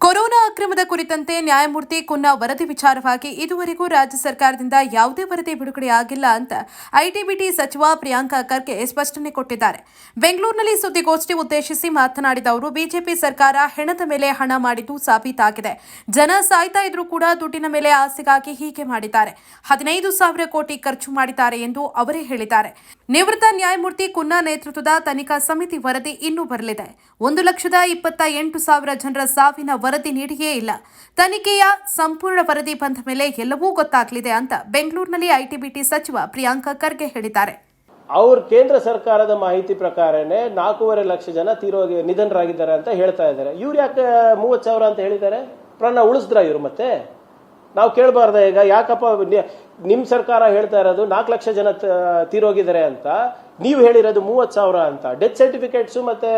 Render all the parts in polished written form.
Corona ಅಕ್ರಮದ ಕುರಿತಂತೆ ನ್ಯಾಯಮೂರ್ತಿ Cunha ವರದಿ ವಿಚಾರವಾಗಿ ಇದುವರೆಗೂ ರಾಜ್ಯ ಸರ್ಕಾರದಿಂದ ಯಾವುದೇ ವರದಿ ಬಿಡುಗಡೆಯಾಗಿಲ್ಲ ಅಂತ ಐಟಿ-ಬಿಟಿ ಸಚಿವ ಪ್ರಿಯಾಂಕ ಖರ್ಗೆ ಸ್ಪಷ್ಟನೆ ಕೊಟ್ಟಿದ್ದಾರೆ. ಬೆಂಗಳೂರಿನಲ್ಲಿ ಸುದ್ದಿಗೋಷ್ಠಿ ಉದ್ದೇಶಿಸಿ ಮಾತನಾಡಿದ ಅವರು, ಬಿಜೆಪಿ ಸರ್ಕಾರ ಹೆಣದ ಮೇಲೆ ಹಣ ಮಾಡಿದ್ದು ಸಾಬೀತಾಗಿದೆ. ಜನ ಸಾಯ್ತಾ ಇದ್ರೂ ಕೂಡ ದುಡ್ಡಿನ ಮೇಲೆ ಆಸೆಗಾಗಿ ಹೀಗೆ ಮಾಡಿದ್ದಾರೆ. 15,000 ಕೋಟಿ ಖರ್ಚು ಮಾಡಿದ್ದಾರೆ ಎಂದು ಅವರೇ ಹೇಳಿದ್ದಾರೆ. ನಿವೃತ್ತ ನ್ಯಾಯಮೂರ್ತಿ ಕುನ್ನಾ ನೇತೃತ್ವದ ತನಿಖಾ ಸಮಿತಿ ವರದಿ ಇನ್ನೂ ಬರಲಿದೆ. 1,28,000 ಜನರ ಸಾವಿನ ವರದಿ ನೀಡಿಯೇ ಇಲ್ಲ. ತನಿಖೆಯ ಸಂಪೂರ್ಣ ವರದಿ ಬಂದ ಮೇಲೆ ಎಲ್ಲವೂ ಗೊತ್ತಾಗಲಿದೆ ಅಂತ ಬೆಂಗಳೂರಿನಲ್ಲಿ ಐಟಿ-ಬಿಟಿ ಸಚಿವ ಪ್ರಿಯಾಂಕ ಖರ್ಗೆ ಹೇಳಿದ್ದಾರೆ. ಅವ್ರ ಕೇಂದ್ರ ಸರ್ಕಾರದ ಮಾಹಿತಿ ಪ್ರಕಾರನೇ 4.5 ಲಕ್ಷ ಜನ ನಿಧನರಾಗಿದ್ದಾರೆ ಅಂತ ಹೇಳ್ತಾ ಇದ್ದಾರೆ. ಇವ್ರು ಯಾಕೆ 30,000 ಅಂತ ಹೇಳಿದ್ದಾರೆ? ಪ್ರಾಣ ಉಳಿಸಿದ್ರ ಇವ್ರು? ಮತ್ತೆ ನಾವು ಕೇಳಬಾರ್ದ ಈಗ? ಯಾಕಪ್ಪ ನಿಮ್ ಸರ್ಕಾರ ಹೇಳ್ತಾ ಇರೋದು 4 ಲಕ್ಷ ಜನ ತೀರೋಗಿದ್ದಾರೆ ಅಂತ, ನೀವು ಹೇಳಿರೋದು 30,000 ಅಂತ. ಡೆತ್ ಸರ್ಟಿಫಿಕೇಟ್ಸ್ ಮತ್ತೆ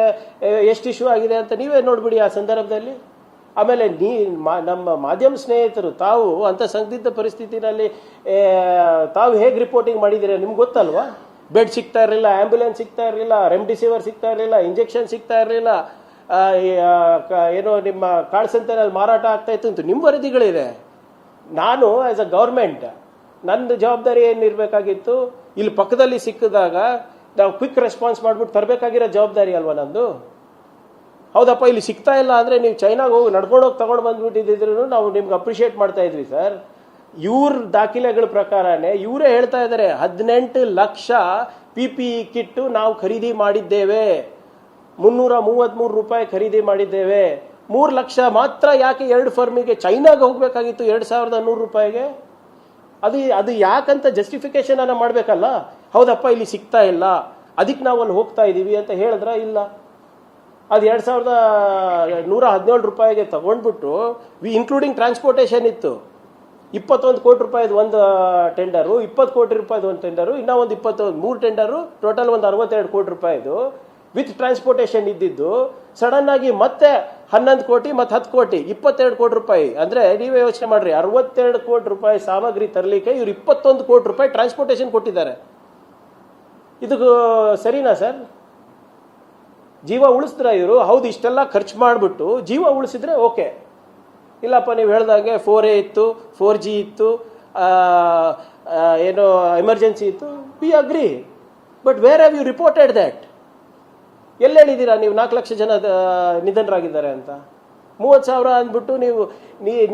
ಎಷ್ಟು ಇಶ್ಯೂ ಆಗಿದೆ ಅಂತ ನೀವೇ ನೋಡ್ಬಿಡಿ ಆ ಸಂದರ್ಭದಲ್ಲಿ. ಆಮೇಲೆ ನಮ್ಮ ಮಾಧ್ಯಮ ಸ್ನೇಹಿತರು ತಾವು ಅಂತ ಸಂದಿಗ್ಧ ಪರಿಸ್ಥಿತಿನಲ್ಲಿ ತಾವು ಹೇಗೆ ರಿಪೋರ್ಟಿಂಗ್ ಮಾಡಿದ್ದೀರಾ ನಿಮ್ಗೆ ಗೊತ್ತಲ್ವಾ? ಬೆಡ್ ಸಿಗ್ತಾ ಇರಲಿಲ್ಲ, ಆಂಬ್ಯುಲೆನ್ಸ್ ಸಿಗ್ತಾ ಇರಲಿಲ್ಲ, ರೆಮ್ಡಿಸಿವಿರ್ ಸಿಗ್ತಾ ಇರಲಿಲ್ಲ, ಇಂಜೆಕ್ಷನ್ ಸಿಗ್ತಾ ಇರಲಿಲ್ಲ, ಏನೋ ನಿಮ್ಮ ಕಾಳಸಂತೆನಲ್ಲಿ ಮಾರಾಟ ಆಗ್ತಾ ಇತ್ತು ಅಂತ ನಿಮ್ಮ ವರದಿಗಳಿದೆ. ನಾನು ಆಸ್ ಅ ಗೌರ್ಮೆಂಟ್ ನನ್ನ ಜವಾಬ್ದಾರಿ ಏನಿರಬೇಕಾಗಿತ್ತು? ಇಲ್ಲಿ ಪಕ್ಕದಲ್ಲಿ ಸಿಕ್ಕಿದಾಗ ನಾವು ಕ್ವಿಕ್ ರೆಸ್ಪಾನ್ಸ್ ಮಾಡ್ಬಿಟ್ಟು ತರಬೇಕಾಗಿರೋ ಜವಾಬ್ದಾರಿ ಅಲ್ವಾ ನಂದು? ಹೌದಪ್ಪ, ಇಲ್ಲಿ ಸಿಗ್ತಾ ಇಲ್ಲ ಅಂದರೆ ನೀವು ಚೈನಾಗ ಹೋಗಿ ನಡ್ಕೊಂಡು ಹೋಗಿ ತಗೊಂಡು ಬಂದ್ಬಿಟ್ಟಿದ್ರು ನಾವು ನಿಮ್ಗೆ ಅಪ್ರಿಷಿಯೇಟ್ ಮಾಡ್ತಾ ಇದ್ವಿ ಸರ್. ಇವ್ರ ದಾಖಲೆಗಳ ಪ್ರಕಾರನೇ ಇವರೇ ಹೇಳ್ತಾ ಇದ್ದಾರೆ 18 ಲಕ್ಷ PPE ಕಿಟ್ಟು ನಾವು ಖರೀದಿ ಮಾಡಿದ್ದೇವೆ, 333 ರೂಪಾಯಿ ಖರೀದಿ ಮಾಡಿದ್ದೇವೆ. 3 ಲಕ್ಷ ಮಾತ್ರ ಯಾಕೆ 2 ಫರ್ಮಿಗೆ ಚೈನಾಗ ಹೋಗ್ಬೇಕಾಗಿತ್ತು 2,100 ರೂಪಾಯಿಗೆ? ಅದು ಯಾಕಂತ ಜಸ್ಟಿಫಿಕೇಶನ್ ಅನ್ನ ಮಾಡಬೇಕಲ್ಲ. ಹೌದಪ್ಪ ಇಲ್ಲಿ ಸಿಗ್ತಾ ಇಲ್ಲ, ಅದಕ್ಕೆ ನಾವು ಅಲ್ಲಿ ಹೋಗ್ತಾ ಇದೀವಿ ಅಂತ ಹೇಳಿದ್ರ? ಇಲ್ಲ, ಅದು 2,117 ರೂಪಾಯಿಗೆ ತಗೊಂಡ್ಬಿಟ್ಟು ಇನ್ಕ್ಲೂಡಿಂಗ್ ಟ್ರಾನ್ಸ್ಪೋರ್ಟೇಷನ್ ಇತ್ತು. 21 ಕೋಟಿ ರೂಪಾಯಿದು ಒಂದು ಟೆಂಡರು, 20 ಕೋಟಿ ರೂಪಾಯಿದು ಒಂದು ಟೆಂಡರು, ಇನ್ನೂ ಒಂದು 3 ಟೆಂಡರು, ಟೋಟಲ್ ಒಂದು 62 ಕೋಟಿ ರೂಪಾಯಿದು ವಿತ್ ಟ್ರಾನ್ಸ್ಪೋರ್ಟೇಷನ್ ಇದ್ದಿದ್ದು ಸಡನ್ ಆಗಿ ಮತ್ತೆ 11 ಕೋಟಿ ಮತ್ತೆ 10 ಕೋಟಿ 22 ಕೋಟಿ ರೂಪಾಯಿ. ಅಂದ್ರೆ ನೀವೇ ಯೋಚನೆ ಮಾಡ್ರಿ, 62 ಕೋಟಿ ರೂಪಾಯಿ ಸಾಮಗ್ರಿ ತರಲಿಕ್ಕೆ ಇವ್ರು 21 ಕೋಟಿ ರೂಪಾಯಿ ಟ್ರಾನ್ಸ್ಪೋರ್ಟೇಷನ್ ಕೊಟ್ಟಿದ್ದಾರೆ. ಇದು ಸರಿನಾ ಸರ್? ಜೀವ ಉಳಿಸಿದ್ರ ಇವರು? ಹೌದು, ಇಷ್ಟೆಲ್ಲ ಖರ್ಚು ಮಾಡಿಬಿಟ್ಟು ಜೀವ ಉಳಿಸಿದ್ರೆ ಓಕೆ. ಇಲ್ಲಪ್ಪ ನೀವು ಹೇಳ್ದಾಗೆ 4A ಇತ್ತು, 4G ಇತ್ತು, ಏನೋ ಎಮರ್ಜೆನ್ಸಿ ಇತ್ತು, we agree. But where have you reported that? ಎಲ್ಲಿ ಹೇಳಿದ್ದೀರಾ ನೀವು 4 ಲಕ್ಷ ಜನ ನಿಧನರಾಗಿದ್ದಾರೆ ಅಂತ? 30,000 ಅಂದ್ಬಿಟ್ಟು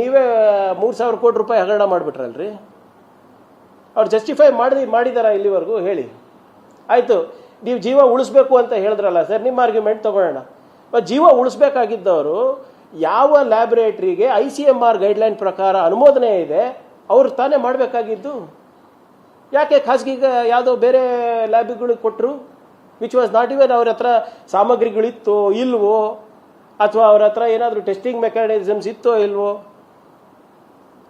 ನೀವೇ 3,000 ಕೋಟಿ ರೂಪಾಯಿ ಹಗರಣ ಮಾಡಿಬಿಟ್ರಲ್ರಿ. ಅವ್ರು ಜಸ್ಟಿಫೈ ಮಾಡಿದಾರ ಇಲ್ಲಿವರೆಗೂ? ಹೇಳಿ. ಆಯಿತು, ನೀವು ಜೀವ ಉಳಿಸ್ಬೇಕು ಅಂತ ಹೇಳಿದ್ರಲ್ಲ ಸರ್, ನಿಮ್ಮ ಆರ್ಗ್ಯುಮೆಂಟ್ ತಗೊಳ್ಳೋಣ. ಜೀವ ಉಳಿಸ್ಬೇಕಾಗಿದ್ದವರು ಯಾವ ಲ್ಯಾಬೊರೇಟರಿಗೆ ICMR ಗೈಡ್ಲೈನ್ ಪ್ರಕಾರ ಅನುಮೋದನೆ ಇದೆ ಅವ್ರು ತಾನೇ ಮಾಡಬೇಕಾಗಿದ್ದು. ಯಾಕೆ ಖಾಸಗಿಗೆ ಯಾವುದೋ ಬೇರೆ ಲ್ಯಾಬ್ಗಳಿಗೆ ಕೊಟ್ಟರು? ವಿಚ್ ವಾಸ್ ನಾಟ್ ಇವನ್ ಅವ್ರ ಹತ್ರ ಸಾಮಗ್ರಿಗಳಿತ್ತೋ ಇಲ್ವೋ, ಅಥವಾ ಅವ್ರ ಹತ್ರ ಏನಾದರೂ ಟೆಸ್ಟಿಂಗ್ ಮೆಕ್ಯಾನಿಸಮ್ಸ್ ಇತ್ತೋ ಇಲ್ವೋ?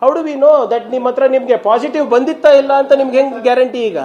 How do we know that ನಿಮ್ಮ ಹತ್ರ ನಿಮಗೆ ಪಾಸಿಟಿವ್ ಬಂದಿತ್ತಾ ಇಲ್ಲ ಅಂತ ನಿಮ್ಗೆ ಹೆಂಗೆ ಗ್ಯಾರಂಟಿ ಈಗ?